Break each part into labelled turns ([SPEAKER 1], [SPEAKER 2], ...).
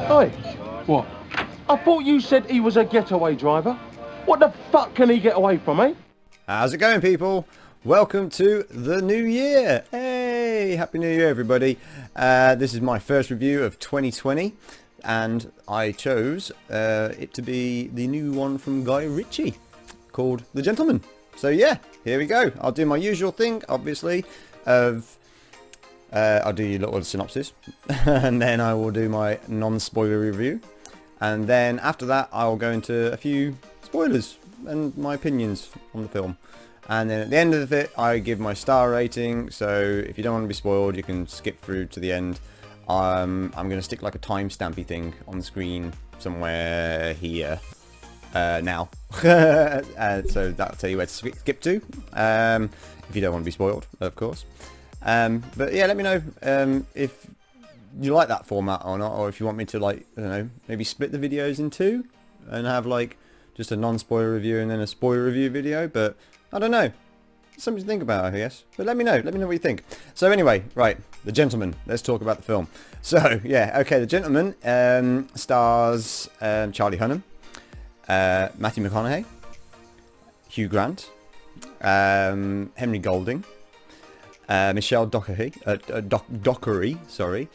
[SPEAKER 1] Oi, what? I thought you said he was a getaway driver. What the fuck can he get away from, eh?
[SPEAKER 2] How's it going, people? Welcome to the new year. Hey, happy new year, everybody. This is my first review of 2020, and I chose it to be the new one from Guy Ritchie called The Gentlemen. So yeah, here we go. I'll do my usual thing, obviously, of I'll do your little synopsis and then I will do my non-spoiler review, and then after that I'll go into a few spoilers and my opinions on the film, and then at the end of it I give my star rating. So if you don't want to be spoiled, you can skip through to the end. I'm going to stick like a timestampy thing on the screen somewhere here now. So that'll tell you where to skip to if you don't want to be spoiled, of course. But yeah, let me know if you like that format or not, or if you want me to, like, I don't know, maybe split the videos in two and have like just a non-spoiler review and then a spoiler review video. But I don't know, something to think about, I guess. But let me know what you think. So anyway, right, The Gentlemen, let's talk about the film. So yeah, okay, The Gentlemen stars Charlie Hunnam, Matthew McConaughey, Hugh Grant, Henry Golding, Michelle Dockery, sorry,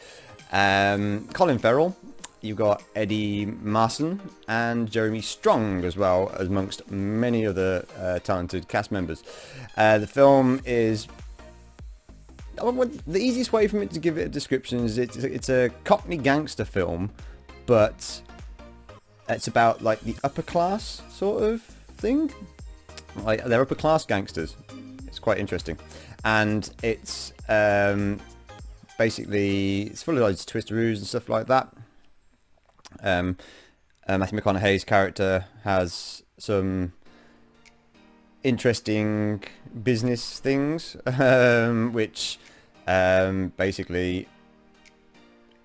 [SPEAKER 2] Colin Farrell. You've got Eddie Marsan and Jeremy Strong as well, amongst many other talented cast members. The film is, the easiest way for me to give it a description is it's a Cockney gangster film, but it's about like the upper class sort of thing. Like, they're upper class gangsters. It's quite interesting, and it's basically it's full of loads of twisteroos and stuff like that. Matthew McConaughey's character has some interesting business things, which basically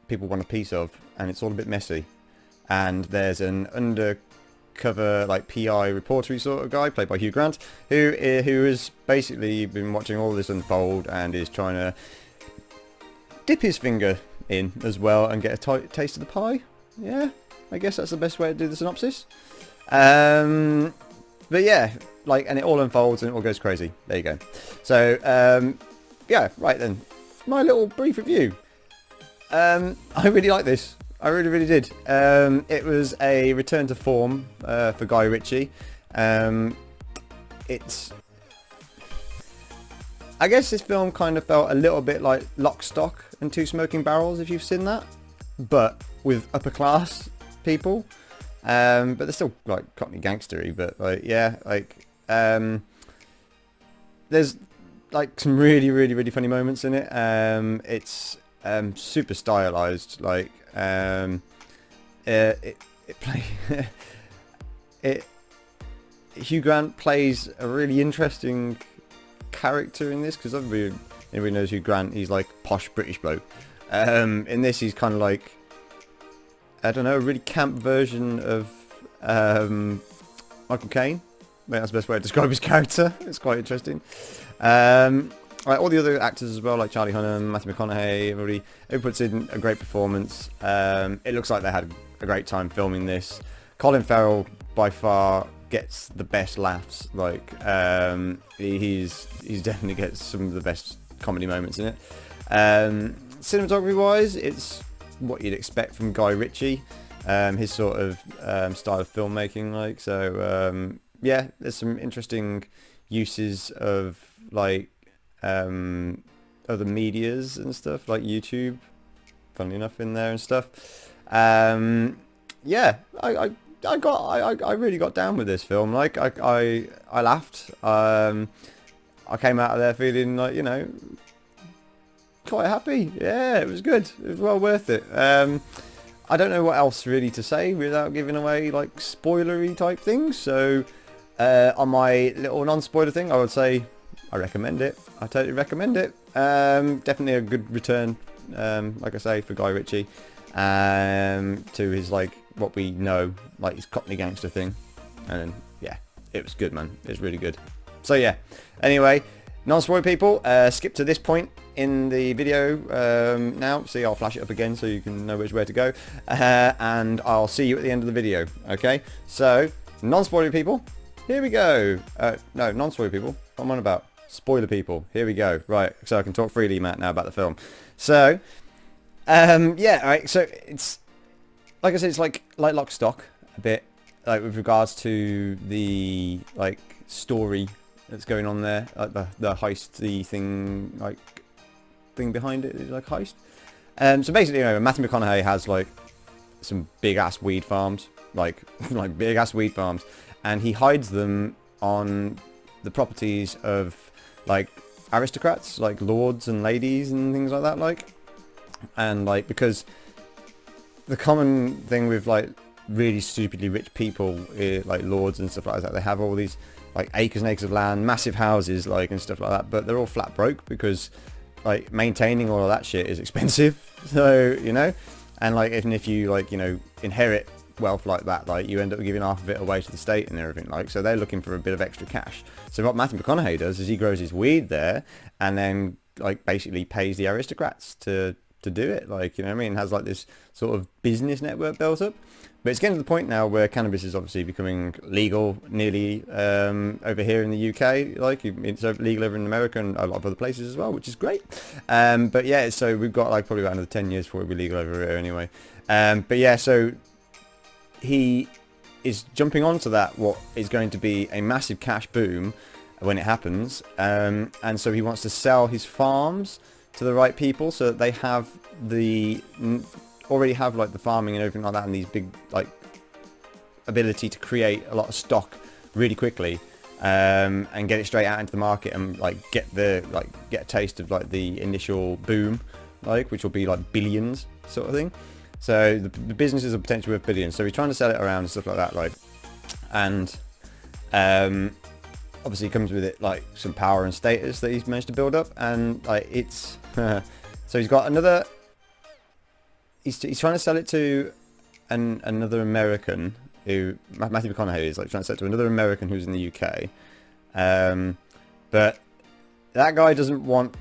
[SPEAKER 2] people want a piece of, and it's all a bit messy. And there's an undercover, like, PI reportery sort of guy played by Hugh Grant, who has basically been watching all this unfold and is trying to dip his finger in as well and get a taste of the pie. Yeah, I guess that's the best way to do the synopsis. But yeah, like, and it all unfolds and it all goes crazy. There you go. So yeah, right then, my little brief review. I really like this. I really did. It was a return to form for Guy Ritchie. It's, I guess this film kind of felt a little bit like Lock, Stock and Two Smoking Barrels, if you've seen that, but with upper class people. But they're still like Cockney gangstery, but like, yeah, like there's like some really funny moments in it. It's super stylized, like Hugh Grant plays a really interesting character in this, because everybody knows Hugh Grant. He's like posh British bloke. In this, he's kind of like, I don't know, a really camp version of Michael Caine. I think that's the best way to describe his character. It's quite interesting. Like all the other actors as well, like Charlie Hunnam, Matthew McConaughey, everybody puts in a great performance. It looks like they had a great time filming this. Colin Farrell by far gets the best laughs. Like he's definitely gets some of the best comedy moments in it. Cinematography wise, it's what you'd expect from Guy Ritchie, his sort of style of filmmaking. Like, so yeah, there's some interesting uses of like other medias and stuff, like YouTube, funnily enough, in there and stuff. Yeah, I really got down with this film. Like, I laughed. I came out of there feeling like, you know, quite happy. Yeah, it was good. It was well worth it. I don't know what else really to say without giving away like spoilery type things. So on my little non-spoiler thing, I would say I recommend it. I totally recommend it. Definitely a good return, like I say, for Guy Ritchie, to his, like, what we know, like his Cockney gangster thing. And yeah, it was good, man. It was really good. So yeah, anyway, Non-spoiler people, skip to this point in the video now. See, I'll flash it up again so you can know where to go. And I'll see you at the end of the video, okay? So, non-spoiler people, here we go. No, non-spoiler people, what am I on about? Spoiler people, here we go. Right, so I can talk freely, Matt, now about the film. So, yeah, alright, so it's, like I said, it's like Lock, Stock, a bit, like with regards to the, like, story that's going on there, like the heisty thing, like, thing behind it is like heist. So basically, you know, Matthew McConaughey has, like, some big-ass weed farms, like big-ass weed farms, and he hides them on the properties of, like, aristocrats, like lords and ladies and things like that, like. And, like, because the common thing with, like, really stupidly rich people, like lords and stuff like that, they have all these, like, acres and acres of land, massive houses, like, and stuff like that, but they're all flat broke because, like, maintaining all of that shit is expensive. So, you know, and, like, even if you, like, you know, inherit wealth like that, like, you end up giving half of it away to the state and everything, like, so they're looking for a bit of extra cash. So what Matthew McConaughey does is he grows his weed there and then, like, basically pays the aristocrats to do it, like, you know what I mean, has, like, this sort of business network built up. But it's getting to the point now where cannabis is obviously becoming legal nearly over here in the UK, like, it's legal over in America and a lot of other places as well, which is great. But yeah, so we've got, like, probably about another 10 years before it'll be legal over here anyway. But yeah, so he is jumping onto that, what is going to be a massive cash boom when it happens, and so he wants to sell his farms to the right people so that they have already have, like, the farming and everything like that, and these big, like, ability to create a lot of stock really quickly, and get it straight out into the market and, like, get a taste of, like, the initial boom, like, which will be, like, billions sort of thing. So the businesses are potentially worth billions, so he's trying to sell it around and stuff like that, like, and obviously it comes with it, like, some power and status that he's managed to build up, and, like, it's so he's got another, he's trying to sell it to another American who, Matthew McConaughey is, like, trying to sell it to another American who's in the UK, but that guy doesn't want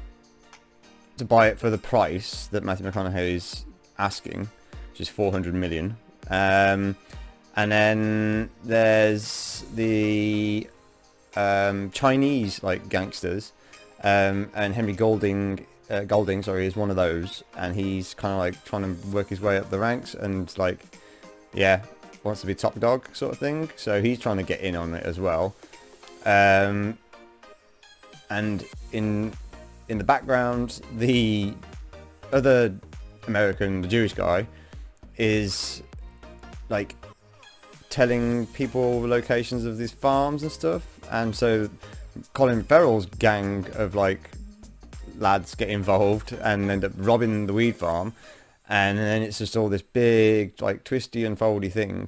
[SPEAKER 2] to buy it for the price that Matthew McConaughey is asking, which is 400 million. And then there's the Chinese, like, gangsters, and Henry Golding, sorry, is one of those, and he's kind of, like, trying to work his way up the ranks and, like, yeah, wants to be top dog sort of thing, so he's trying to get in on it as well. And in the background, the other American, the Jewish guy, is, like, telling people locations of these farms and stuff, and so Colin Farrell's gang of, like, lads get involved and end up robbing the weed farm, and then it's just all this big, like, twisty and foldy thing.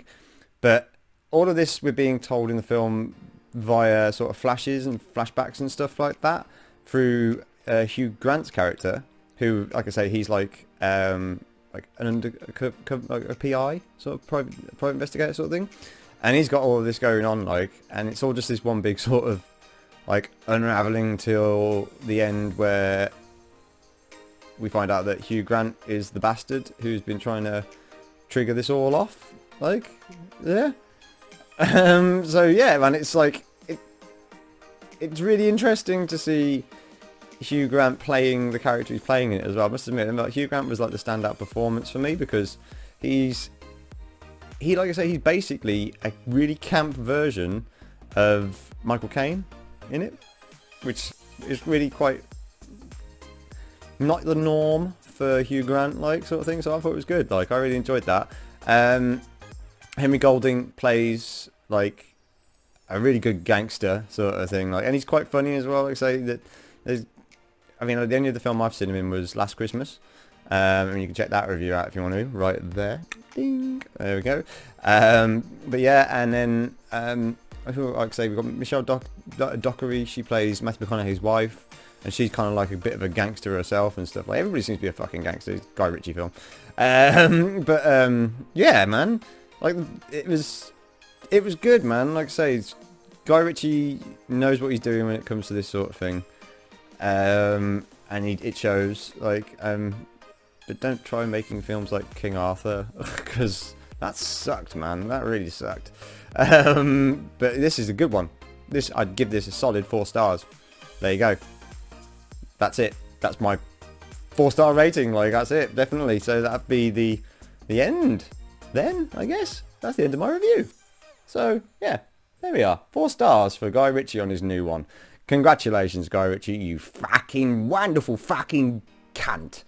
[SPEAKER 2] But all of this we're being told in the film via sort of flashes and flashbacks and stuff like that through Hugh Grant's character, who, like I say, he's like an a PI, sort of private investigator sort of thing, and he's got all of this going on, like, and it's all just this one big sort of, like, unraveling till the end where we find out that Hugh Grant is the bastard who's been trying to trigger this all off, like, yeah. So yeah, man, it's like, it's really interesting to see Hugh Grant playing the character he's playing in it as well. I must admit, like, Hugh Grant was, like, the standout performance for me, because he, like I say, he's basically a really camp version of Michael Caine in it, which is really quite not the norm for Hugh Grant, like, sort of thing. So I thought it was good. Like, I really enjoyed that. Henry Golding plays, like, a really good gangster sort of thing, like, and he's quite funny as well. Like I say, that there's, I mean, the only other film I've seen him in was Last Christmas. And you can check that review out if you want to, right there. Ding. There we go. But yeah, and then, like I say, we've got Michelle Dockery. She plays Matthew McConaughey's wife, and she's kind of like a bit of a gangster herself and stuff. Like, everybody seems to be a fucking gangster. It's a Guy Ritchie film. Yeah, man. Like, it was good, man. Like I say, Guy Ritchie knows what he's doing when it comes to this sort of thing. and it shows like, but don't try making films like King Arthur, because that sucked, man. That really sucked. But this is a good one. I'd give this a solid 4 stars. There you go. That's it. That's my 4-star rating. Like, that's it, definitely. So that'd be the end. Then I guess that's the end of my review. So yeah, there we are. 4 stars for Guy Ritchie on his new one. Congratulations, Guy Ritchie, you fucking wonderful fucking cunt.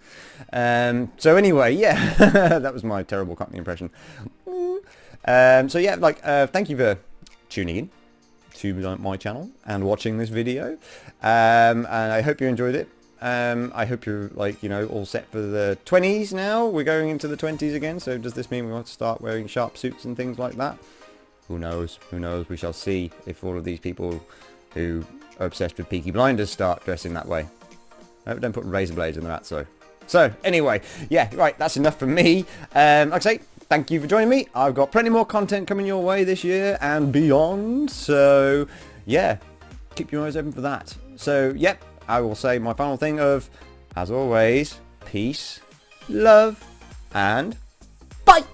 [SPEAKER 2] So anyway, yeah, that was my terrible Cockney impression. So yeah, like, thank you for tuning in to my channel and watching this video. And I hope you enjoyed it. I hope you're, like, you know, all set for the 20s now. We're going into the 20s again, so does this mean we want to start wearing sharp suits and things like that? Who knows? Who knows? We shall see if all of these people who are obsessed with Peaky Blinders start dressing that way. I hope they don't put razor blades in their hats, though. So, anyway, yeah, right, that's enough from me. Like I say, thank you for joining me. I've got plenty more content coming your way this year and beyond. So, yeah, keep your eyes open for that. So, yep, I will say my final thing of, as always, peace, love, and bye!